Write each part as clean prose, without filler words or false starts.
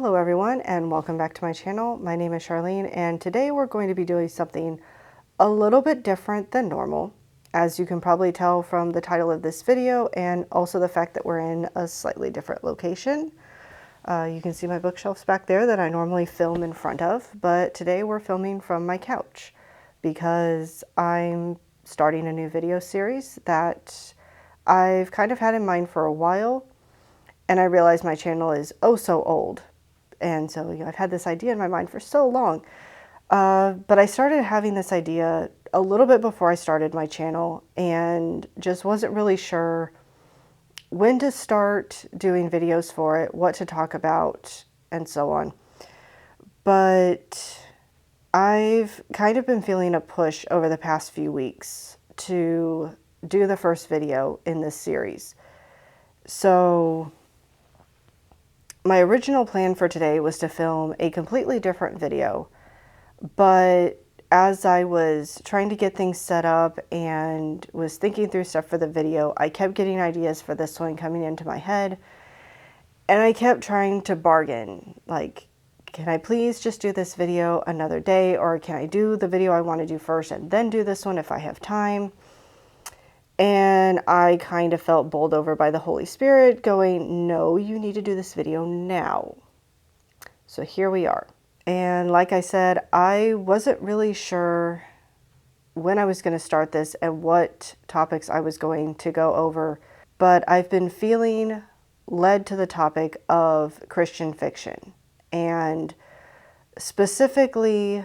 Hello everyone and welcome back to my channel. My name is Charlene and today we're going to be doing something a little bit different than normal. As you can probably tell from the title of this video and also the fact that we're in a slightly different location. You can see my bookshelves back there that I normally film in front of, but today we're filming from my couch because I'm starting a new video series that I've kind of had in mind for a while, and I realize my channel is oh so old. And so, I've had this idea in my mind for so long. But I started having this idea a little bit before I started my channel and just wasn't really sure when to start doing videos for it, what to talk about, and so on. But I've kind of been feeling a push over the past few weeks to do the first video in this series. So my original plan for today was to film a completely different video, but as I was trying to get things set up and was thinking through stuff for the video, I kept getting ideas for this one coming into my head, and I kept trying to bargain, like, can I please just do this video another day, or can I do the video I want to do first and then do this one if I have time? And I kind of felt bowled over by the Holy Spirit going, no, you need to do this video now. So here we are. And like I said, I wasn't really sure when I was going to start this and what topics I was going to go over, but I've been feeling led to the topic of Christian fiction, and specifically,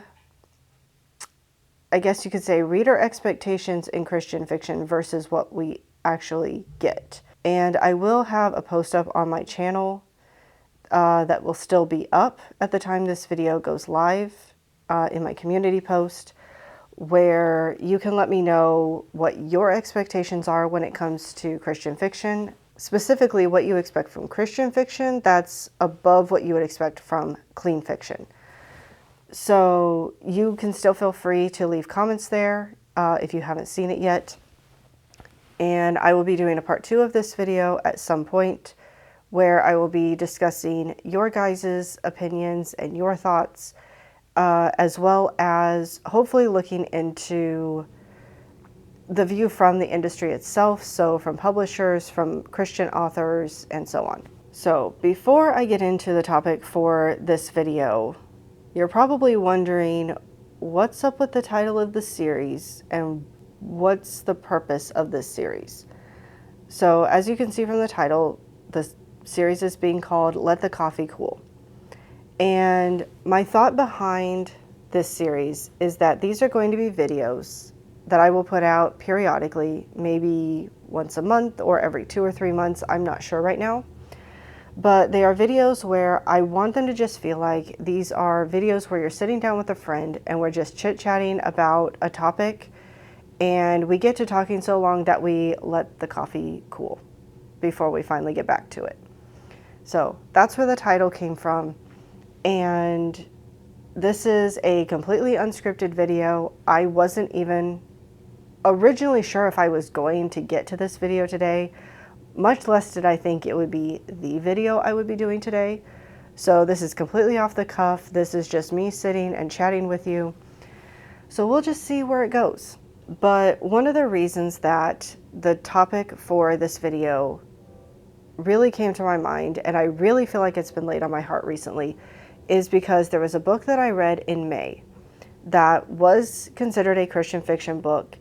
I guess you could say, reader expectations in Christian fiction versus what we actually get. And I will have a post up on my channel that will still be up at the time this video goes live in my community post, where you can let me know what your expectations are when it comes to Christian fiction, specifically what you expect from Christian fiction that's above what you would expect from clean fiction. So you can still feel free to leave comments there if you haven't seen it yet. And I will be doing a part 2 of this video at some point where I will be discussing your guys' opinions and your thoughts, as well as hopefully looking into the view from the industry itself, so from publishers, from Christian authors, and so on. So before I get into the topic for this video, you're probably wondering what's up with the title of the series and what's the purpose of this series. So as you can see from the title, the series is being called Let the Coffee Cool. And my thought behind this series is that these are going to be videos that I will put out periodically, maybe once a month or every 2 or 3 months. I'm not sure right now. But they are videos where I want them to just feel like these are videos where you're sitting down with a friend and we're just chit-chatting about a topic, and we get to talking so long that we let the coffee cool before we finally get back to it. So that's where the title came from, and this is a completely unscripted video. I wasn't even originally sure if I was going to get to this video today. Much less did I think it would be the video I would be doing today. So this is completely off the cuff. This is just me sitting and chatting with you. So we'll just see where it goes. But one of the reasons that the topic for this video really came to my mind, and I really feel like it's been laid on my heart recently, is because there was a book that I read in May that was considered a Christian fiction book,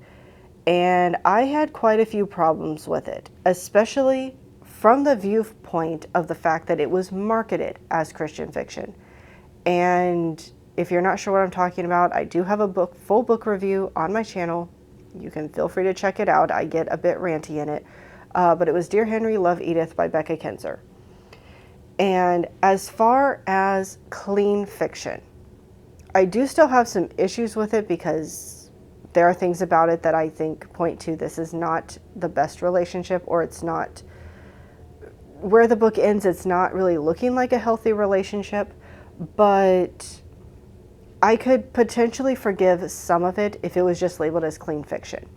and I had quite a few problems with it, especially from the viewpoint of the fact that it was marketed as Christian fiction. And if you're not sure what I'm talking about, I do have a full book review on my channel. You can feel free to check it out. I get a bit ranty in it. But it was Dear Henry, Love Edith by Becca Kinzer. And as far as clean fiction, I do still have some issues with it because there are things about it that I think point to this is not the best relationship, or it's not where the book ends. It's not really looking like a healthy relationship, but I could potentially forgive some of it if it was just labeled as clean fiction.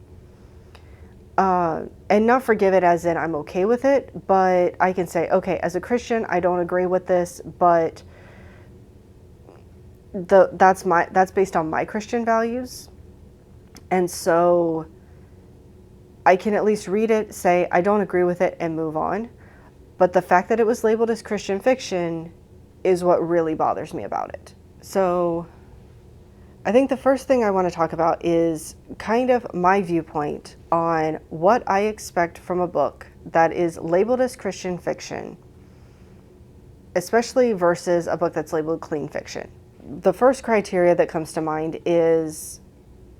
And not forgive it as in I'm okay with it, but I can say, okay, as a Christian, I don't agree with this, but that's based on my Christian values. And so I can at least read it, say I don't agree with it, and move on. But the fact that it was labeled as Christian fiction is what really bothers me about it. So I think the first thing I want to talk about is kind of my viewpoint on what I expect from a book that is labeled as Christian fiction, especially versus a book that's labeled clean fiction. The first criteria that comes to mind is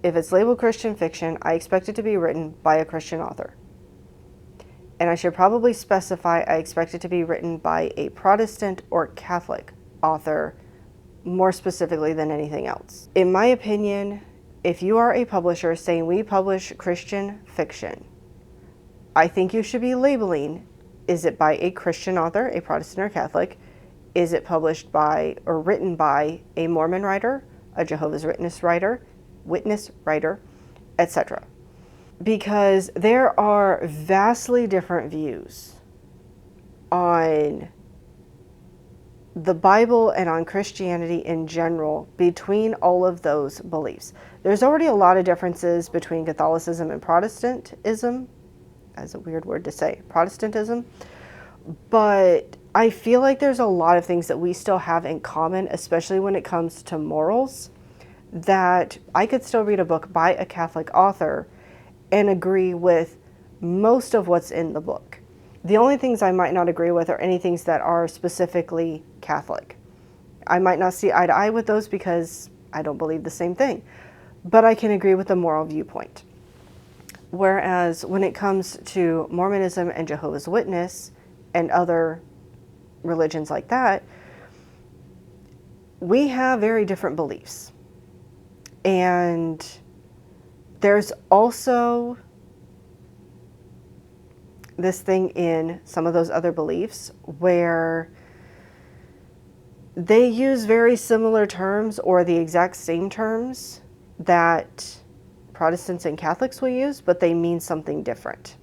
if it's labeled Christian fiction, I expect it to be written by a Christian author. And I should probably specify I expect it to be written by a Protestant or Catholic author more specifically than anything else. In my opinion, if you are a publisher saying we publish Christian fiction, I think you should be labeling, is it by a Christian author, a Protestant or Catholic? Is it published by or written by a Mormon writer, a Jehovah's Witness writer, etc.? Because there are vastly different views on the Bible and on Christianity in general between all of those beliefs. There's already a lot of differences between Catholicism and Protestantism. That's a weird word to say, Protestantism. But I feel like there's a lot of things that we still have in common, especially when it comes to morals, that I could still read a book by a Catholic author and agree with most of what's in the book. The only things I might not agree with are any things that are specifically Catholic. I might not see eye to eye with those because I don't believe the same thing, but I can agree with the moral viewpoint. Whereas when it comes to Mormonism and Jehovah's Witness and other religions like that, we have very different beliefs. And there's also this thing in some of those other beliefs where they use very similar terms or the exact same terms that Protestants and Catholics will use, but they mean something different.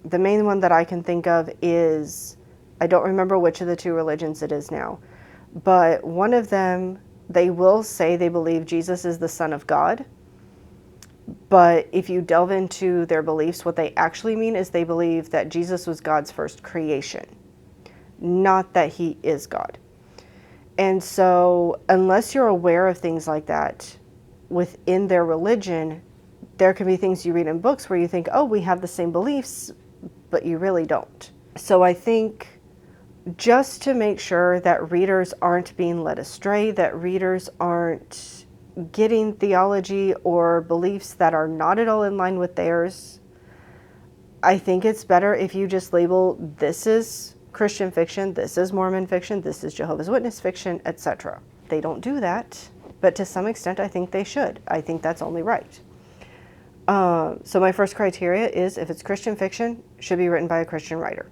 The main one that I can think of is, I don't remember which of the two religions it is now, but one of them, they will say they believe Jesus is the Son of God. But if you delve into their beliefs, what they actually mean is they believe that Jesus was God's first creation, not that he is God. And so unless you're aware of things like that within their religion, there can be things you read in books where you think, oh, we have the same beliefs, but you really don't. So I think just to make sure that readers aren't being led astray, that readers aren't getting theology or beliefs that are not at all in line with theirs, I think it's better if you just label this is Christian fiction, this is Mormon fiction, this is Jehovah's Witness fiction, etc. They don't do that, but to some extent I think they should. I think that's only right. So my first criteria is if it's Christian fiction, it should be written by a Christian writer.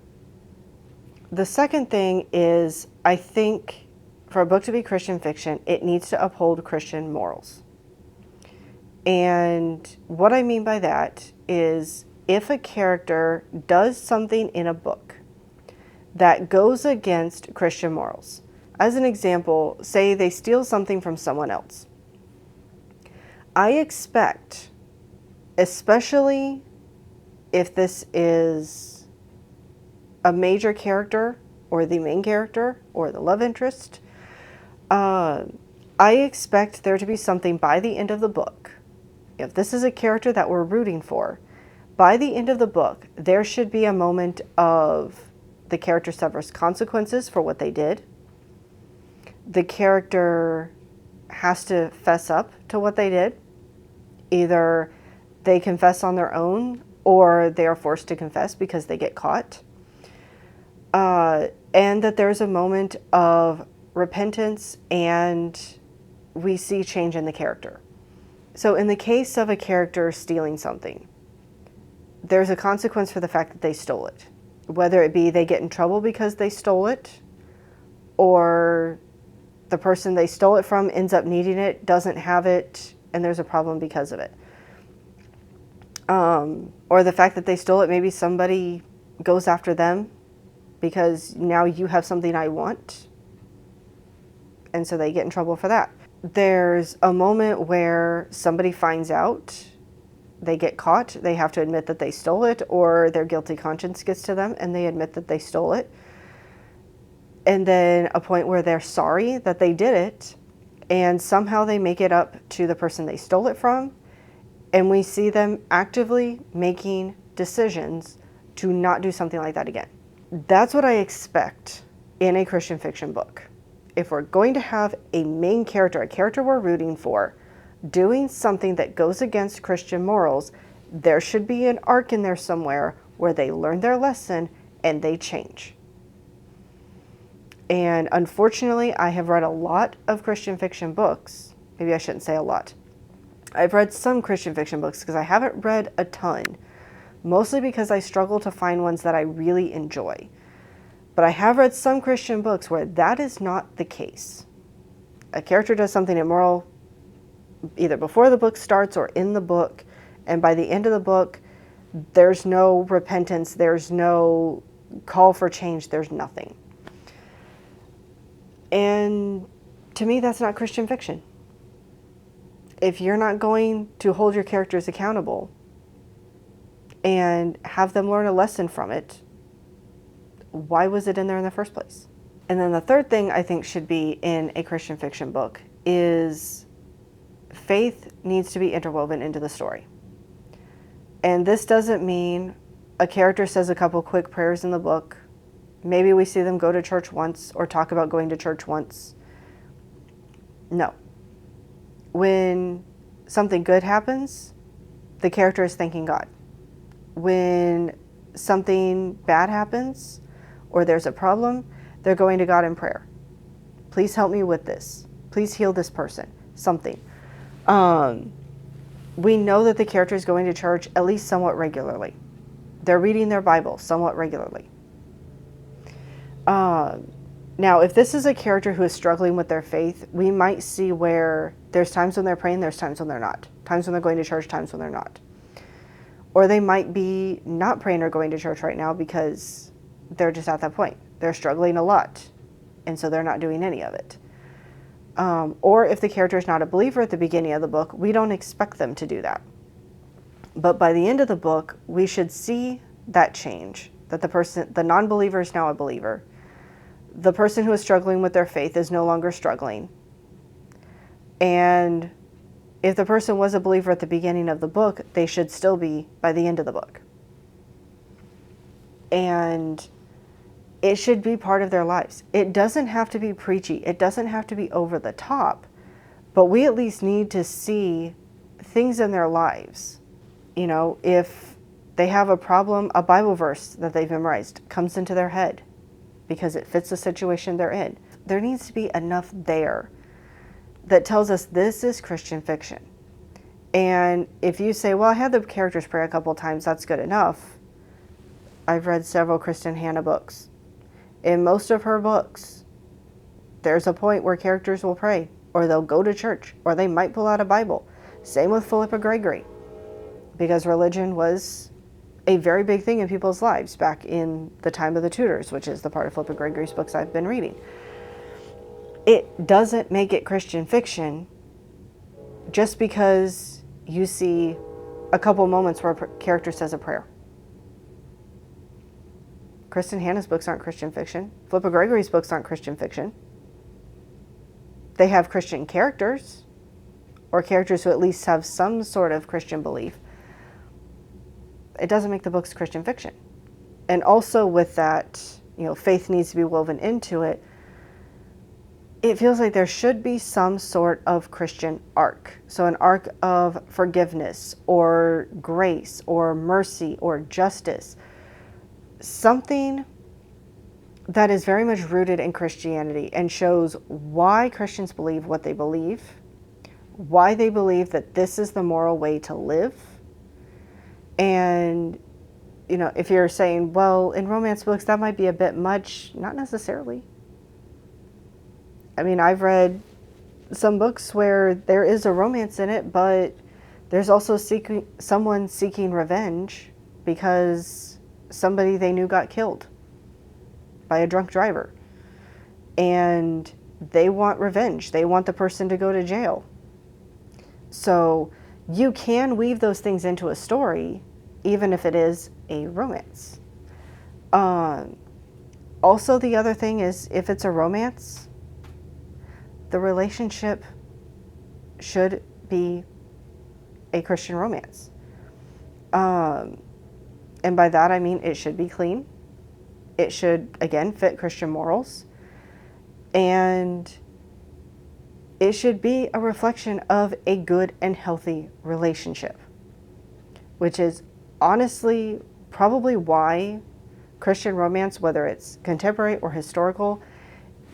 The second thing is I think for a book to be Christian fiction, it needs to uphold Christian morals. And what I mean by that is if a character does something in a book that goes against Christian morals. As an example, say they steal something from someone else. I expect, especially if this is a major character or the main character or the love interest, I expect there to be something by the end of the book. If this is a character that we're rooting for, by the end of the book, there should be a moment of the character suffers consequences for what they did. The character has to fess up to what they did. Either they confess on their own or they are forced to confess because they get caught. And that there's a moment of repentance and we see change in the character. So in the case of a character stealing something, there's a consequence for the fact that they stole it. Whether it be they get in trouble because they stole it, or the person they stole it from ends up needing it, doesn't have it, and there's a problem because of it. Or the fact that they stole it, maybe somebody goes after them because now you have something I want, and so they get in trouble for that. There's a moment where somebody finds out, they get caught, they have to admit that they stole it, or their guilty conscience gets to them and they admit that they stole it. And then a point where they're sorry that they did it, and somehow they make it up to the person they stole it from, and we see them actively making decisions to not do something like that again. That's what I expect in a Christian fiction book. If we're going to have a main character, a character we're rooting for, doing something that goes against Christian morals, there should be an arc in there somewhere where they learn their lesson and they change. And unfortunately, I have read a lot of Christian fiction books. Maybe I shouldn't say a lot. I've read some Christian fiction books because I haven't read a ton, mostly because I struggle to find ones that I really enjoy. But I have read some Christian books where that is not the case. A character does something immoral either before the book starts or in the book, and by the end of the book, there's no repentance, there's no call for change, there's nothing. And to me, that's not Christian fiction. If you're not going to hold your characters accountable and have them learn a lesson from it, why was it in there in the first place? And then the third thing I think should be in a Christian fiction book is faith needs to be interwoven into the story. And this doesn't mean a character says a couple quick prayers in the book. Maybe we see them go to church once or talk about going to church once. No. When something good happens, the character is thanking God. When something bad happens or there's a problem, they're going to God in prayer. Please help me with this. Please heal this person. Something. We know that the character is going to church at least somewhat regularly. They're reading their Bible somewhat regularly. Now, if this is a character who is struggling with their faith, we might see where there's times when they're praying, there's times when they're not. Times when they're going to church, times when they're not. Or they might be not praying or going to church right now because they're just at that point. They're struggling a lot, and so they're not doing any of it. Or if the character is not a believer at the beginning of the book, we don't expect them to do that. But by the end of the book, we should see that change, that the non-believer is now a believer. The person who is struggling with their faith is no longer struggling. And if the person was a believer at the beginning of the book, they should still be by the end of the book. And it should be part of their lives. It doesn't have to be preachy. It doesn't have to be over the top. But we at least need to see things in their lives. You know, if they have a problem, a Bible verse that they've memorized comes into their head because it fits the situation they're in. There needs to be enough there that tells us this is Christian fiction. And if you say, well, I had the characters pray a couple times, that's good enough. I've read several Kristen Hanna books. In most of her books, there's a point where characters will pray, or they'll go to church, or they might pull out a Bible. Same with Philippa Gregory, because religion was a very big thing in people's lives back in the time of the Tudors, which is the part of Philippa Gregory's books I've been reading. It doesn't make it Christian fiction just because you see a couple moments where a character says a prayer. Kristen Hanna's books aren't Christian fiction. Philippa Gregory's books aren't Christian fiction. They have Christian characters, or characters who at least have some sort of Christian belief. It doesn't make the books Christian fiction. And also with that, you know, faith needs to be woven into it. It feels like there should be some sort of Christian arc. So an arc of forgiveness or grace or mercy or justice. Something that is very much rooted in Christianity and shows why Christians believe what they believe, why they believe that this is the moral way to live. And, you know, if you're saying, well, in romance books, that might be a bit much, not necessarily. I mean, I've read some books where there is a romance in it, but there's also someone seeking revenge because somebody they knew got killed by a drunk driver. And they want revenge. They want the person to go to jail. So you can weave those things into a story, even if it is a romance. Also, the other thing is, if it's a romance, the relationship should be a Christian romance. And by that I mean it should be clean. It should, again, fit Christian morals. And it should be a reflection of a good and healthy relationship, which is honestly probably why Christian romance, whether it's contemporary or historical,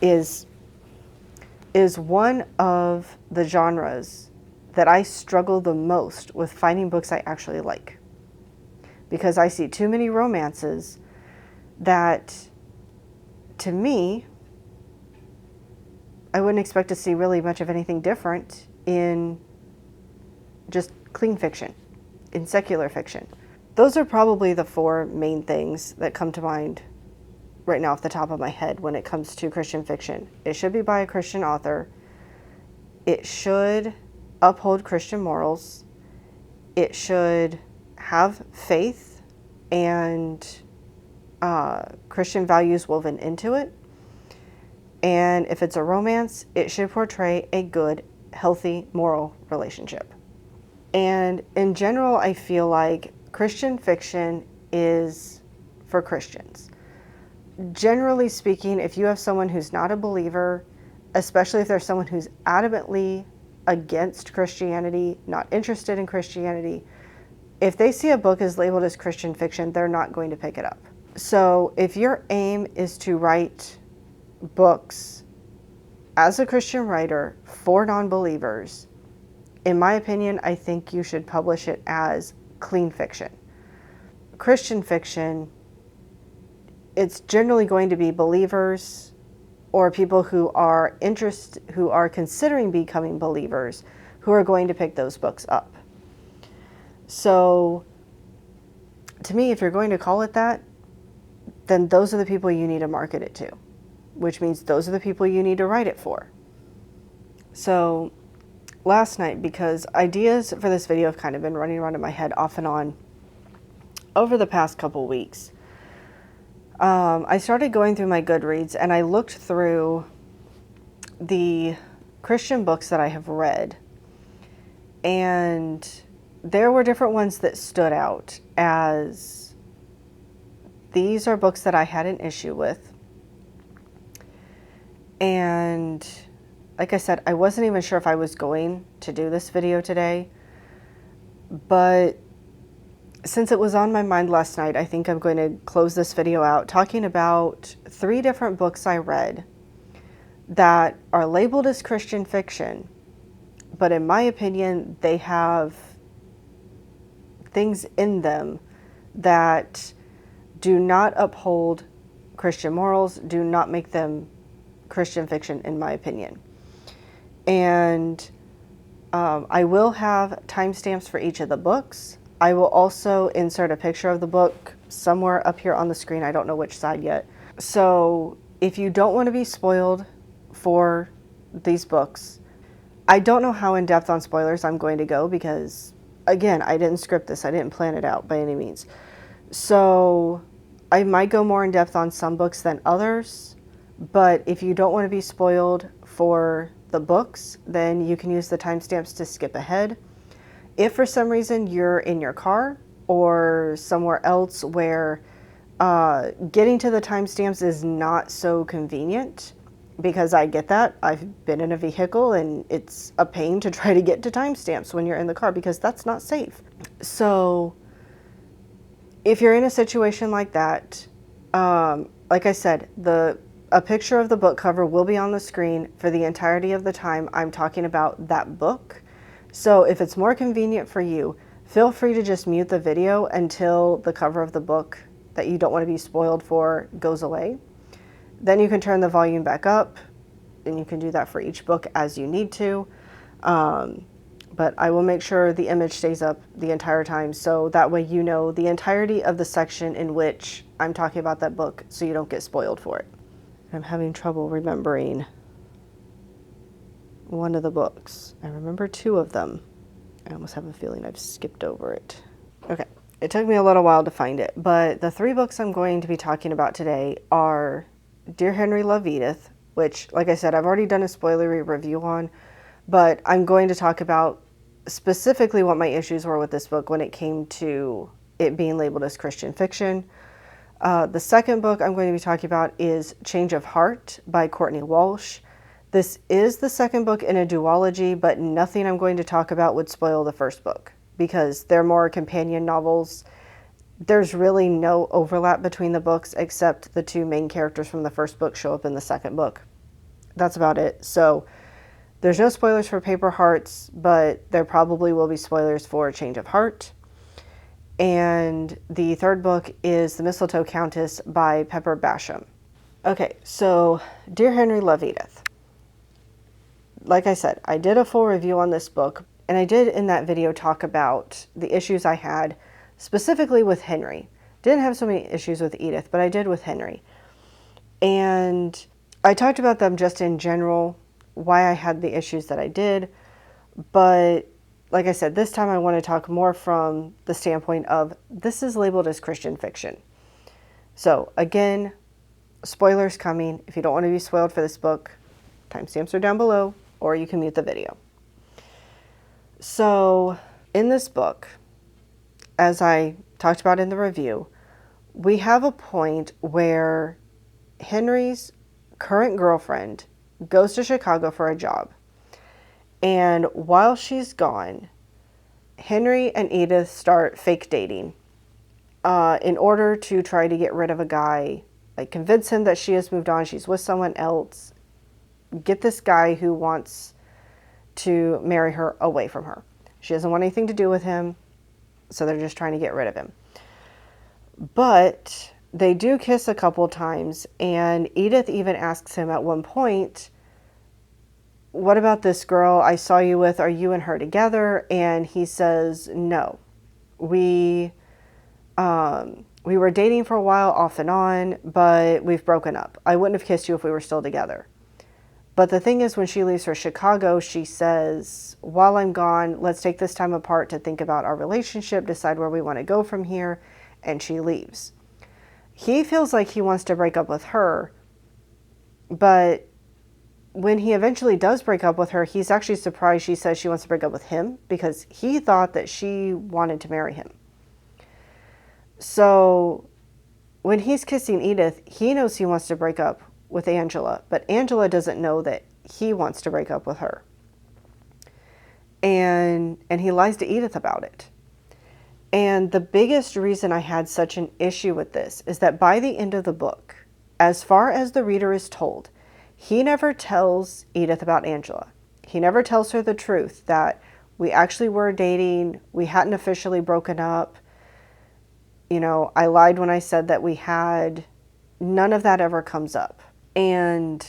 is one of the genres that I struggle the most with finding books I actually like. Because I see too many romances that, to me, I wouldn't expect to see really much of anything different in just clean fiction, in secular fiction. Those are probably the four main things that come to mind right now off the top of my head when it comes to Christian fiction. It should be by a Christian author. It should uphold Christian morals. It should have faith and Christian values woven into it. And if it's a romance, it should portray a good, healthy, moral relationship. And in general, I feel like Christian fiction is for Christians. Generally speaking, if you have someone who's not a believer, especially if there's someone who's adamantly against Christianity, not interested in Christianity, if they see a book is labeled as Christian fiction, they're not going to pick it up. So if your aim is to write books as a Christian writer for non-believers, in my opinion, I think you should publish it as clean fiction. Christian fiction, it's generally going to be believers or people who are considering becoming believers who are going to pick those books up. So to me, if you're going to call it that, then those are the people you need to market it to, which means those are the people you need to write it for. So last night, because ideas for this video have kind of been running around in my head off and on over the past couple weeks, I started going through my Goodreads and I looked through the Christian books that I have read, and there were different ones that stood out as these are books that I had an issue with. And like I said, I wasn't even sure if I was going to do this video today, but since it was on my mind last night, I think I'm going to close this video out talking about 3 different books I read that are labeled as Christian fiction, but in my opinion, they have things in them that do not uphold Christian morals, do not make them Christian fiction, in my opinion. And I will have timestamps for each of the books. I will also insert a picture of the book somewhere up here on the screen. I don't know which side yet. So if you don't want to be spoiled for these books, I don't know how in depth on spoilers I'm going to go because, again, I didn't script this. I didn't plan it out by any means. So I might go more in depth on some books than others, but if you don't want to be spoiled for the books, then you can use the timestamps to skip ahead. If for some reason you're in your car or somewhere else where getting to the timestamps is not so convenient, because I get that. I've been in a vehicle and it's a pain to try to get to timestamps when you're in the car because that's not safe. So if you're in a situation like that, like I said, a picture of the book cover will be on the screen for the entirety of the time I'm talking about that book. So if it's more convenient for you, feel free to just mute the video until the cover of the book that you don't want to be spoiled for goes away. Then you can turn the volume back up, and you can do that for each book as you need to. But I will make sure the image stays up the entire time, so that way you know the entirety of the section in which I'm talking about that book, so you don't get spoiled for it. I'm having trouble remembering one of the books. I remember two of them. I almost have a feeling I've skipped over it. Okay, it took me a little while to find it, but the three books I'm going to be talking about today are Dear Henry, Love Edith, which, like I said, I've already done a spoilery review on, but I'm going to talk about specifically what my issues were with this book when it came to it being labeled as Christian fiction. The second book I'm going to be talking about is Change of Heart by Courtney Walsh. This is the second book in a duology, but nothing I'm going to talk about would spoil the first book because they're more companion novels. There's really no overlap between the books except the two main characters from the first book show up in the second book. That's about it. So there's no spoilers for Paper Hearts, but there probably will be spoilers for Change of Heart. And the third book is The Mistletoe Countess by Pepper Basham. Okay, so Dear Henry, Love Edith. Like I said, I did a full review on this book, and I did in that video talk about the issues I had specifically with Henry. Didn't have so many issues with Edith, but I did with Henry. And I talked about them just in general, why I had the issues that I did, but like I said, this time I want to talk more from the standpoint of this is labeled as Christian fiction. So again, spoilers coming. If you don't want to be spoiled for this book, timestamps are down below, or you can mute the video. So in this book, as I talked about in the review, we have a point where Henry's current girlfriend goes to Chicago for a job. And while she's gone, Henry and Edith start fake dating in order to try to get rid of a guy, like convince him that she has moved on, she's with someone else, get this guy who wants to marry her away from her. She doesn't want anything to do with him, so they're just trying to get rid of him. But they do kiss a couple times, and Edith even asks him at one point, what about this girl I saw you with? Are you and her together? And he says, no. We were dating for a while off and on, but we've broken up. I wouldn't have kissed you if we were still together. But the thing is, when she leaves for Chicago, she says, while I'm gone, let's take this time apart to think about our relationship, decide where we want to go from here. And she leaves. He feels like he wants to break up with her, but when he eventually does break up with her, he's actually surprised she says she wants to break up with him because he thought that she wanted to marry him. So when he's kissing Edith, he knows he wants to break up with Angela, but Angela doesn't know that he wants to break up with her. And he lies to Edith about it. And the biggest reason I had such an issue with this is that by the end of the book, as far as the reader is told, he never tells Edith about Angela. He never tells her the truth that we actually were dating, we hadn't officially broken up. You know, I lied when I said that we had. None of that ever comes up. And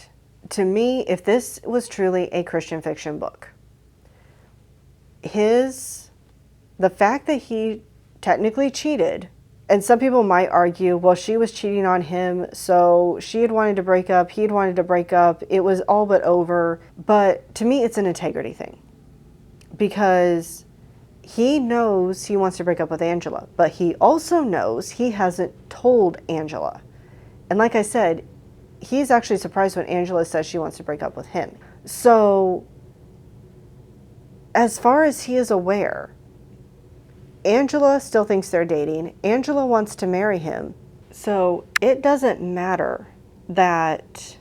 to me, if this was truly a Christian fiction book, the fact that he technically cheated, and some people might argue, well, she was cheating on him, so she had wanted to break up, he had wanted to break up, it was all but over. But to me, it's an integrity thing. Because he knows he wants to break up with Angela, but he also knows he hasn't told Angela. And like I said, he's actually surprised when Angela says she wants to break up with him. So, as far as he is aware, Angela still thinks they're dating. Angela wants to marry him. So it doesn't matter that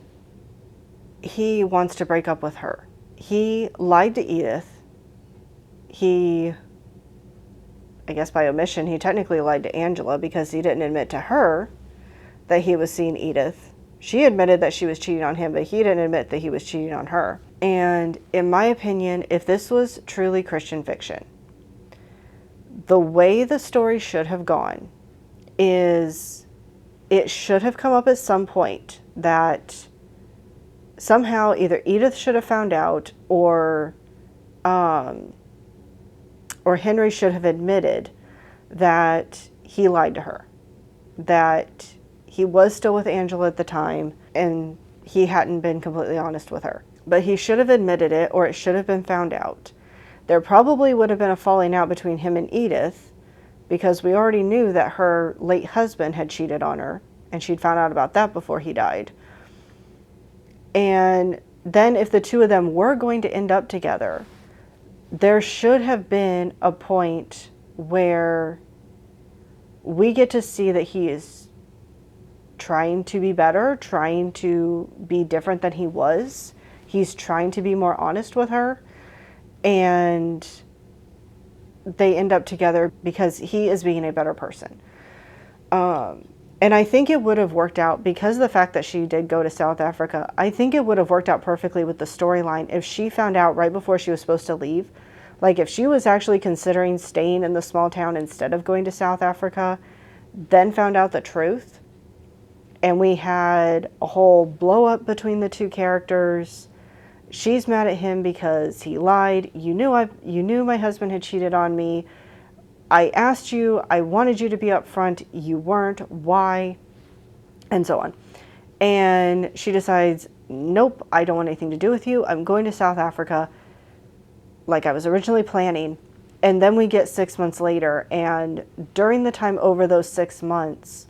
he wants to break up with her. He lied to Edith. I guess by omission, he technically lied to Angela because he didn't admit to her that he was seeing Edith. She admitted that she was cheating on him, but he didn't admit that he was cheating on her. And in my opinion, if this was truly Christian fiction, the way the story should have gone is it should have come up at some point that somehow either Edith should have found out or Henry should have admitted that he lied to her, that he was still with Angela at the time and he hadn't been completely honest with her. but he should have admitted it, or it should have been found out. There probably would have been a falling out between him and Edith, because we already knew that her late husband had cheated on her, and she'd found out about that before he died. And then if the two of them were going to end up together, there should have been a point where we get to see that he is trying to be better, trying to be different than he was. He's trying to be more honest with her, and they end up together because he is being a better person. And I think it would have worked out, because of the fact that she did go to South Africa, I think it would have worked out perfectly with the storyline if she found out right before she was supposed to leave. Like, if she was actually considering staying in the small town instead of going to South Africa, then found out the truth, and we had a whole blow up between the two characters. She's mad at him because he lied. You knew my husband had cheated on me. I asked you, I wanted you to be upfront. You weren't. Why? And so on. And she decides, nope, I don't want anything to do with you. I'm going to South Africa like I was originally planning. And then we get 6 months later, and during the time over those 6 months,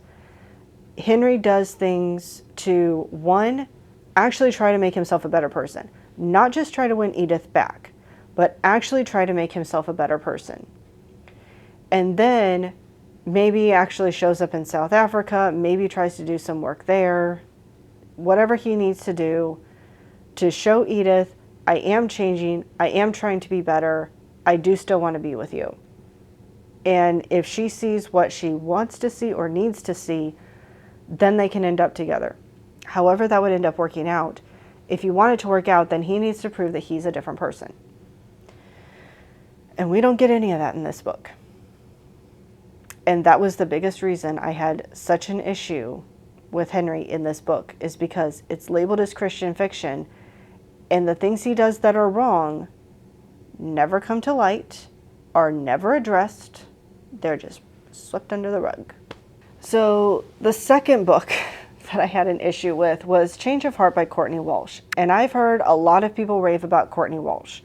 Henry does things to, one, actually try to make himself a better person. Not just try to win Edith back, but actually try to make himself a better person. And then maybe actually shows up in South Africa, maybe tries to do some work there, whatever he needs to do to show Edith, I am changing, I am trying to be better, I do still want to be with you. And if she sees what she wants to see or needs to see, then they can end up together. However that would end up working out, if you want it to work out, then he needs to prove that he's a different person. And we don't get any of that in this book. And that was the biggest reason I had such an issue with Henry in this book, is because it's labeled as Christian fiction, and the things he does that are wrong never come to light, are never addressed. They're just swept under the rug. So the second book that I had an issue with was Change of Heart by Courtney Walsh. And I've heard a lot of people rave about Courtney Walsh.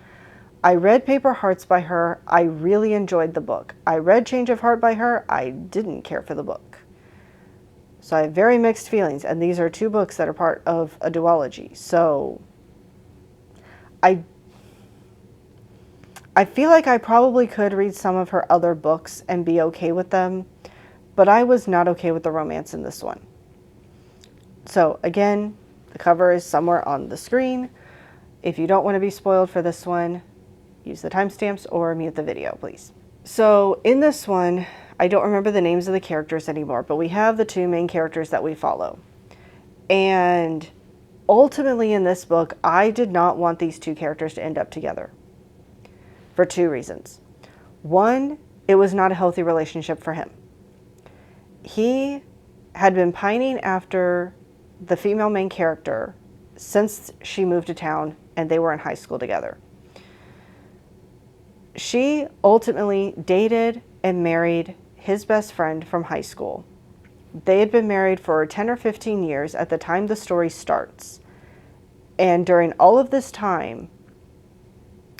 I read Paper Hearts by her. I really enjoyed the book. I read Change of Heart by her. I didn't care for the book. So I have very mixed feelings. And these are two books that are part of a duology. So I feel like I probably could read some of her other books and be okay with them. But I was not okay with the romance in this one. So again, the cover is somewhere on the screen. If you don't want to be spoiled for this one, use the timestamps or mute the video, please. So in this one, I don't remember the names of the characters anymore, but we have the two main characters that we follow. And ultimately in this book, I did not want these two characters to end up together for two reasons. One, it was not a healthy relationship for him. He had been pining after the female main character since she moved to town and they were in high school together. She ultimately dated and married his best friend from high school. They had been married for 10 or 15 years at the time the story starts. And during all of this time,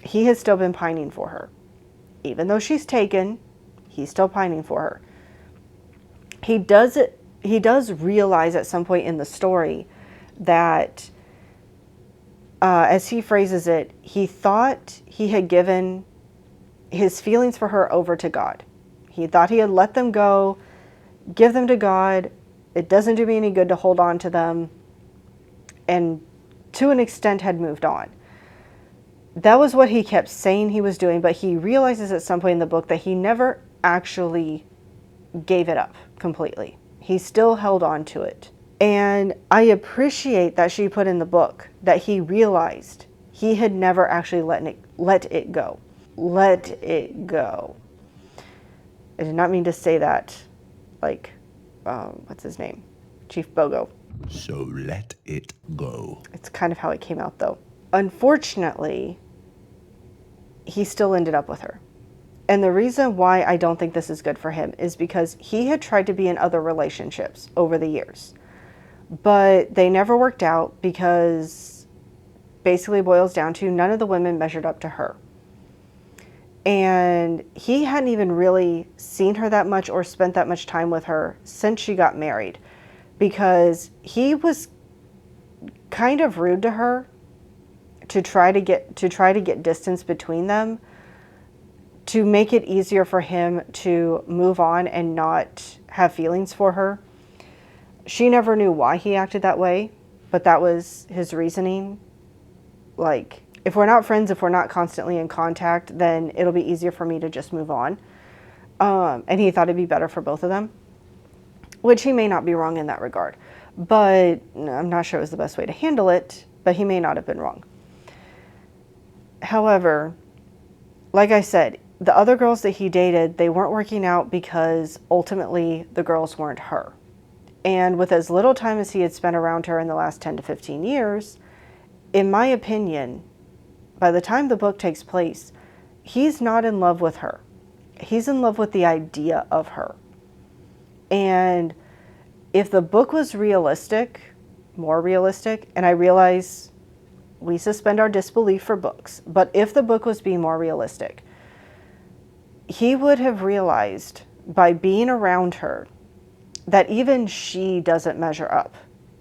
he has still been pining for her. Even though she's taken, he's still pining for her. He does realize at some point in the story that, as he phrases it, he thought he had given his feelings for her over to God. He thought he had let them go, give them to God. It doesn't do me any good to hold on to them. And to an extent had moved on. That was what he kept saying he was doing, but he realizes at some point in the book that he never actually gave it up completely. He still held on to it. And I appreciate that she put in the book that he realized he had never actually let it go. Let it go. I did not mean to say that like, what's his name? Chief Bogo. So let it go. It's kind of how it came out though. Unfortunately, he still ended up with her. And the reason why I don't think this is good for him is because he had tried to be in other relationships over the years. But they never worked out because basically boils down to none of the women measured up to her. And he hadn't even really seen her that much or spent that much time with her since she got married, because he was kind of rude to her to try to get distance between them, to make it easier for him to move on and not have feelings for her. She never knew why he acted that way, but that was his reasoning. Like, if we're not friends, if we're not constantly in contact, then it'll be easier for me to just move on. And he thought it'd be better for both of them, which he may not be wrong in that regard. But I'm not sure it was the best way to handle it, but he may not have been wrong. However, like I said, the other girls that he dated, they weren't working out because ultimately the girls weren't her. And with as little time as he had spent around her in the last 10 to 15 years, in my opinion, by the time the book takes place, he's not in love with her. He's in love with the idea of her. And if the book was realistic, more realistic, and I realize we suspend our disbelief for books, but if the book was being more realistic, he would have realized by being around her that even she doesn't measure up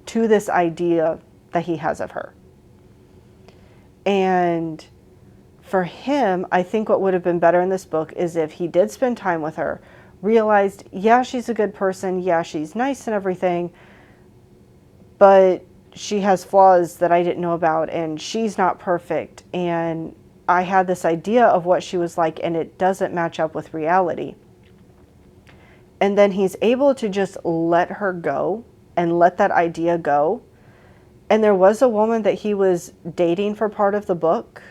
to this idea that he has of her. And for him, I think what would have been better in this book is if he did spend time with her, realized, yeah, she's a good person, yeah, she's nice and everything, but she has flaws that I didn't know about, and she's not perfect, and I had this idea of what she was like, and it doesn't match up with reality. And then he's able to just let her go and let that idea go. And there was a woman that he was dating for part of the book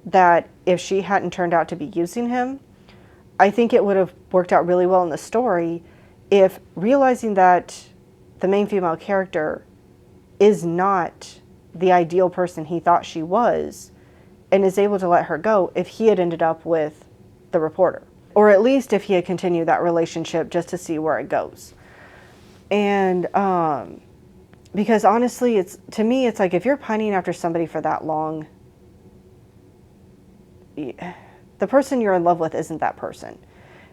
that if she hadn't turned out to be using him, I think it would have worked out really well in the story if, realizing that the main female character is not the ideal person he thought she was and is able to let her go, if he had ended up with the reporter. Or at least if he had continued that relationship just to see where it goes. And because honestly, to me, it's like if you're pining after somebody for that long, the person you're in love with isn't that person.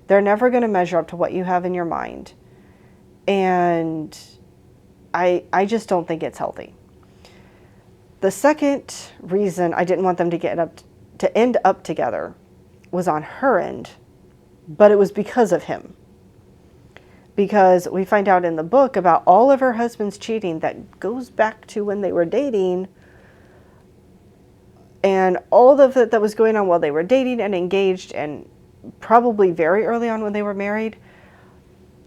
They're never going to measure up to what you have in your mind. And I just don't think it's healthy. The second reason I didn't want them to end up together was on her end, but it was because of him. Because we find out in the book about all of her husband's cheating that goes back to when they were dating, and all of it that was going on while they were dating and engaged, and probably very early on when they were married,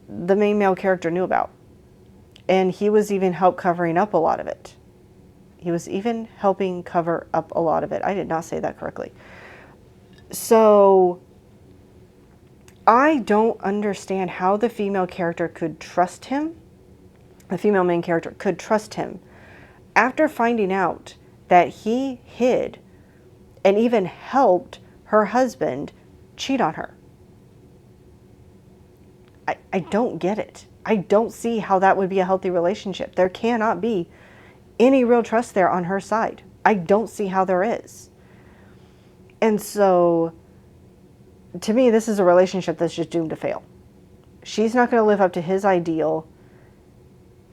the main male character knew about. And he was even helping covering up a lot of it. He was even helping cover up a lot of it. I did not say that correctly. So I don't understand how the female character could trust him, the female main character could trust him, after finding out that he hid and even helped her husband cheat on her. I don't get it. I don't see how that would be a healthy relationship. There cannot be any real trust there on her side. I don't see how there is. And so, to me, this is a relationship that's just doomed to fail. She's not going to live up to his ideal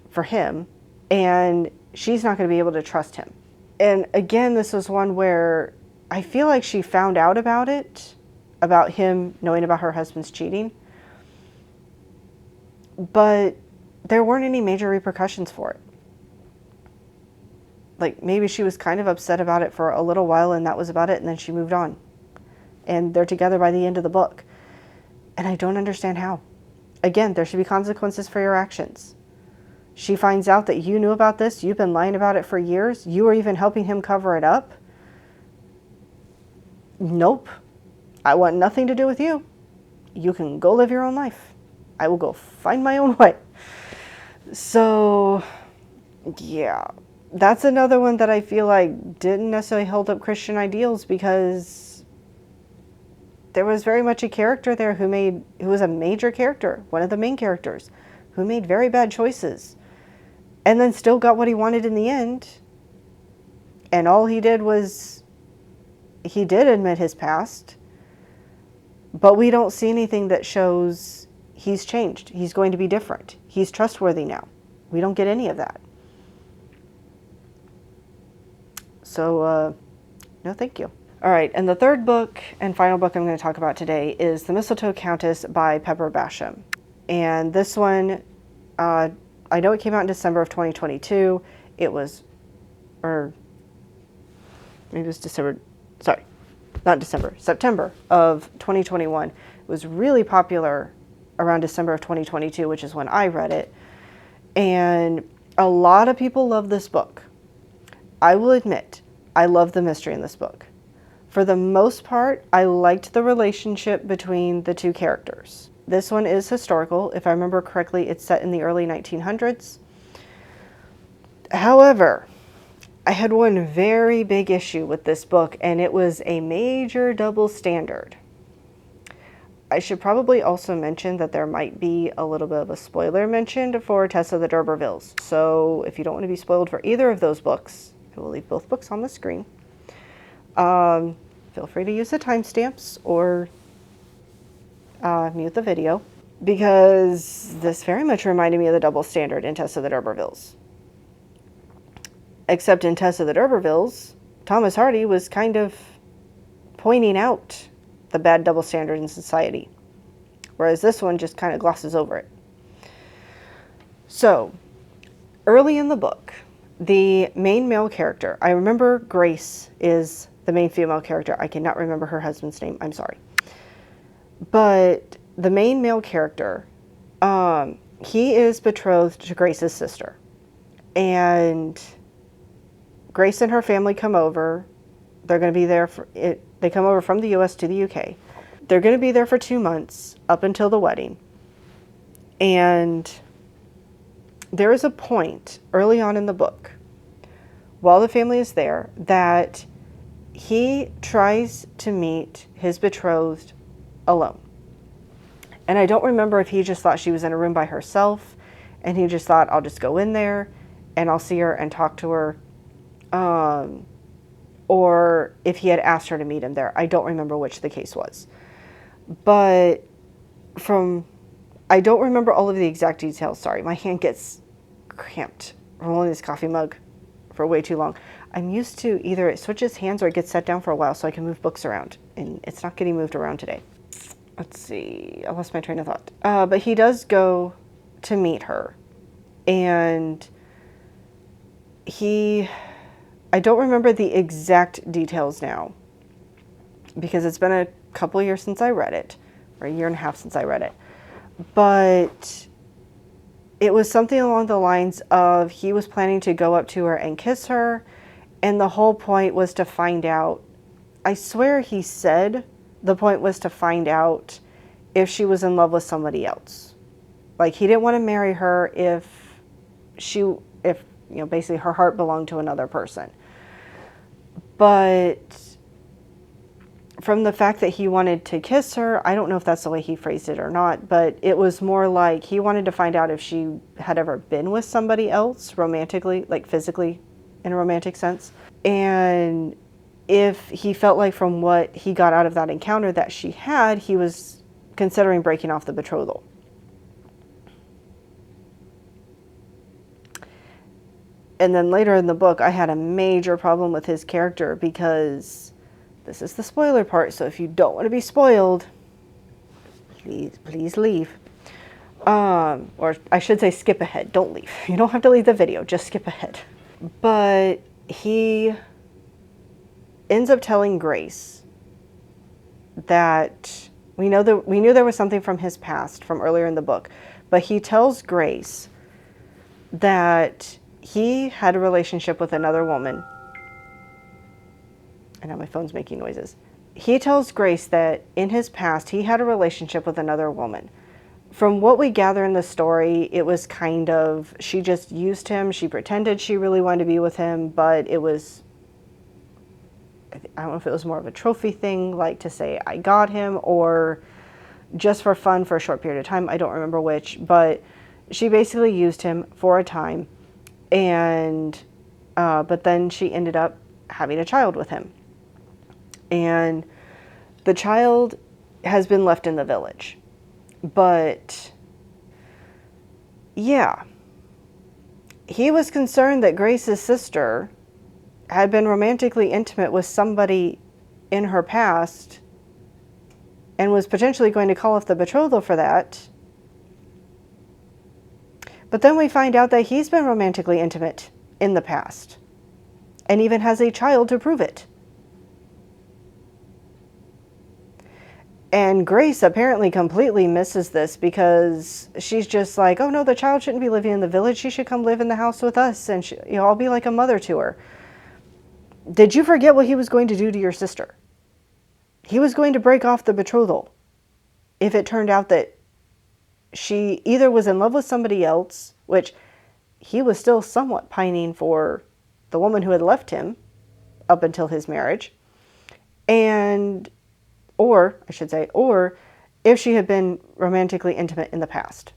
for him, and she's not going to be able to trust him. And again, this was one where I feel like she found out about it, about him knowing about her husband's cheating, but there weren't any major repercussions for it. Like, maybe she was kind of upset about it for a little while, and that was about it, and then she moved on. And they're together by the end of the book. And I don't understand how. Again, there should be consequences for your actions. She finds out that you knew about this, you've been lying about it for years, you were even helping him cover it up. Nope. I want nothing to do with you. You can go live your own life. I will go find my own way. So, yeah. That's another one that I feel like didn't necessarily hold up Christian ideals, because there was very much a character there who was a major character, one of the main characters, who made very bad choices and then still got what he wanted in the end. And all he did was, he did admit his past, but we don't see anything that shows he's changed. He's going to be different. He's trustworthy now. We don't get any of that. So, no thank you. All right, and the third book and final book I'm going to talk about today is The Mistletoe Countess by Pepper Basham. And this one, I know it came out in December of 2022. It was, or maybe it was December, sorry, not December, September of 2021. It was really popular around December of 2022, which is when I read it. And a lot of people love this book. I will admit, I love the mystery in this book. For the most part, I liked the relationship between the two characters. This one is historical. If I remember correctly, it's set in the early 1900s. However, I had one very big issue with this book, and it was a major double standard. I should probably also mention that there might be a little bit of a spoiler mentioned for Tess of the D'Urbervilles. So if you don't want to be spoiled for either of those books, I will leave both books on the screen. Feel free to use the timestamps or mute the video, because this very much reminded me of the double standard in Tess of the D'Urbervilles. Except in Tess of the D'Urbervilles, Thomas Hardy was kind of pointing out the bad double standard in society, whereas this one just kind of glosses over it. So, early in the book, the main male character, I remember Grace is the main female character. I cannot remember her husband's name. I'm sorry. But the main male character, he is betrothed to Grace's sister. And Grace and her family come over. They're going to be there for it. They come over from the U.S. to the U.K. They're going to be there for 2 months up until the wedding. And there is a point early on in the book, while the family is there, that he tries to meet his betrothed alone. And I don't remember if he just thought she was in a room by herself, and he just thought, I'll just go in there and I'll see her and talk to her. Or if he had asked her to meet him there. I don't remember which the case was. But I don't remember all of the exact details. Sorry, my hand gets cramped from holding this coffee mug for way too long. I'm used to either it switches hands or it gets set down for a while so I can move books around. And it's not getting moved around today. Let's see. I lost my train of thought. But he does go to meet her. And I don't remember the exact details now, because it's been a couple of years since I read it, or a year and a half since I read it. But it was something along the lines of he was planning to go up to her and kiss her, and the whole point was to find out, I swear he said the point was to find out if she was in love with somebody else. Like, he didn't want to marry her if basically her heart belonged to another person. But from the fact that he wanted to kiss her, I don't know if that's the way he phrased it or not, but it was more like he wanted to find out if she had ever been with somebody else romantically, like physically in a romantic sense. And if he felt like from what he got out of that encounter that she had, he was considering breaking off the betrothal. And then later in the book, I had a major problem with his character, because this is the spoiler part. So if you don't want to be spoiled, please leave. Or I should say skip ahead. Don't leave. You don't have to leave the video. Just skip ahead. But he ends up telling Grace that we knew there was something from his past from earlier in the book. But he tells Grace that he had a relationship with another woman. And now my phone's making noises. He tells Grace that in his past, he had a relationship with another woman. From what we gather in the story, it was kind of, she just used him. She pretended she really wanted to be with him, but it was, I don't know if it was more of a trophy thing, like to say, I got him, or just for fun for a short period of time. I don't remember which, but she basically used him for a time. And but then she ended up having a child with him. And the child has been left in the village. But yeah, he was concerned that Grace's sister had been romantically intimate with somebody in her past and was potentially going to call off the betrothal for that. But then we find out that he's been romantically intimate in the past and even has a child to prove it. And Grace apparently completely misses this because she's just like, oh no, the child shouldn't be living in the village. She should come live in the house with us and I'll be like a mother to her. Did you forget what he was going to do to your sister? He was going to break off the betrothal if it turned out that she either was in love with somebody else, which he was still somewhat pining for the woman who had left him up until his marriage, or if she had been romantically intimate in the past.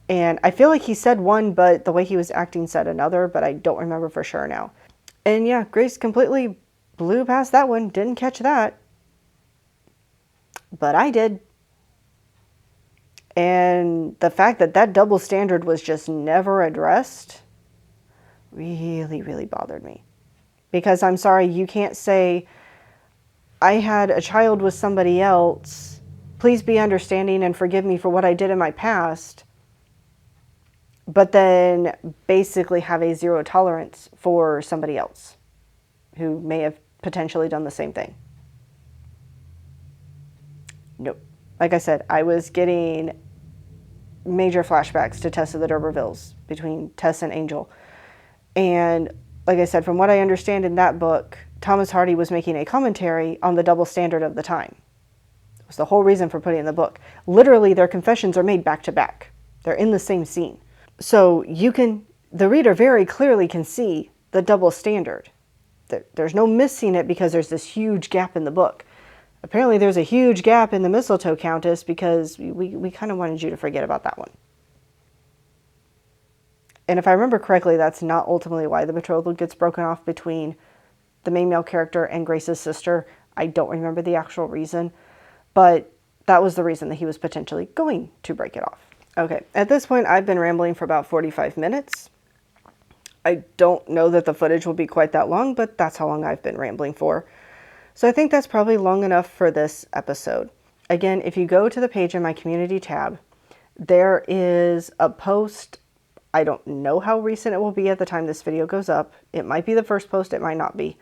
And I feel like he said one, but the way he was acting said another, but I don't remember for sure now. And yeah, Grace completely blew past that one, didn't catch that. But I did. And the fact that that double standard was just never addressed really, really bothered me. Because I'm sorry, you can't say, I had a child with somebody else, please be understanding and forgive me for what I did in my past, but then basically have a zero tolerance for somebody else who may have potentially done the same thing. Nope. Like I said, I was getting major flashbacks to Tess of the D'Urbervilles between Tess and Angel. And like I said, from what I understand in that book, Thomas Hardy was making a commentary on the double standard of the time. It was the whole reason for putting it in the book. Literally, their confessions are made back to back. They're in the same scene. So the reader very clearly can see the double standard. There's no missing it because there's this huge gap in the book. Apparently there's a huge gap in the Mistletoe Countess because we kind of wanted you to forget about that one. And if I remember correctly, that's not ultimately why the betrothal gets broken off between the main male character and Grace's sister. I don't remember the actual reason, but that was the reason that he was potentially going to break it off. Okay, at this point, I've been rambling for about 45 minutes. I don't know that the footage will be quite that long, but that's how long I've been rambling for. So I think that's probably long enough for this episode. Again, if you go to the page in my community tab, there is a post. I don't know how recent it will be at the time this video goes up. It might be the first post, it might not be.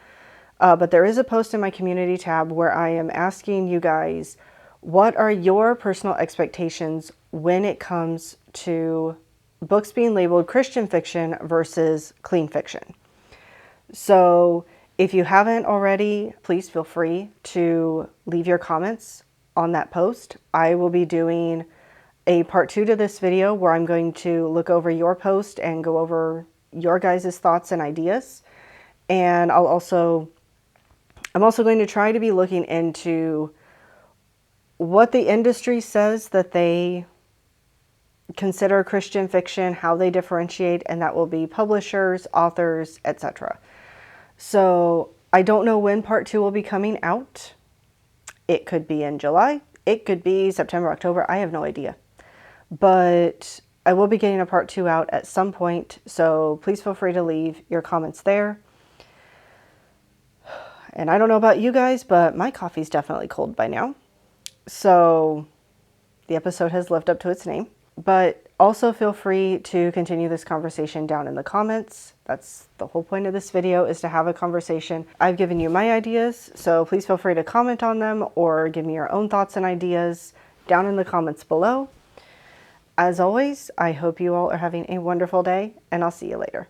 But there is a post in my community tab where I am asking you guys, what are your personal expectations when it comes to books being labeled Christian fiction versus clean fiction? So if you haven't already, please feel free to leave your comments on that post. I will be doing a part 2 to this video where I'm going to look over your post and go over your guys' thoughts and ideas. And I'm also going to try to be looking into what the industry says that they consider Christian fiction, how they differentiate, and that will be publishers, authors, etc. So I don't know when part 2 will be coming out. It could be in July. It could be September, October. I have no idea. But I will be getting a part 2 out at some point. So please feel free to leave your comments there. And I don't know about you guys, but my coffee's definitely cold by now. So the episode has lived up to its name. But also feel free to continue this conversation down in the comments. That's the whole point of this video, is to have a conversation. I've given you my ideas, so please feel free to comment on them or give me your own thoughts and ideas down in the comments below. As always, I hope you all are having a wonderful day, and I'll see you later.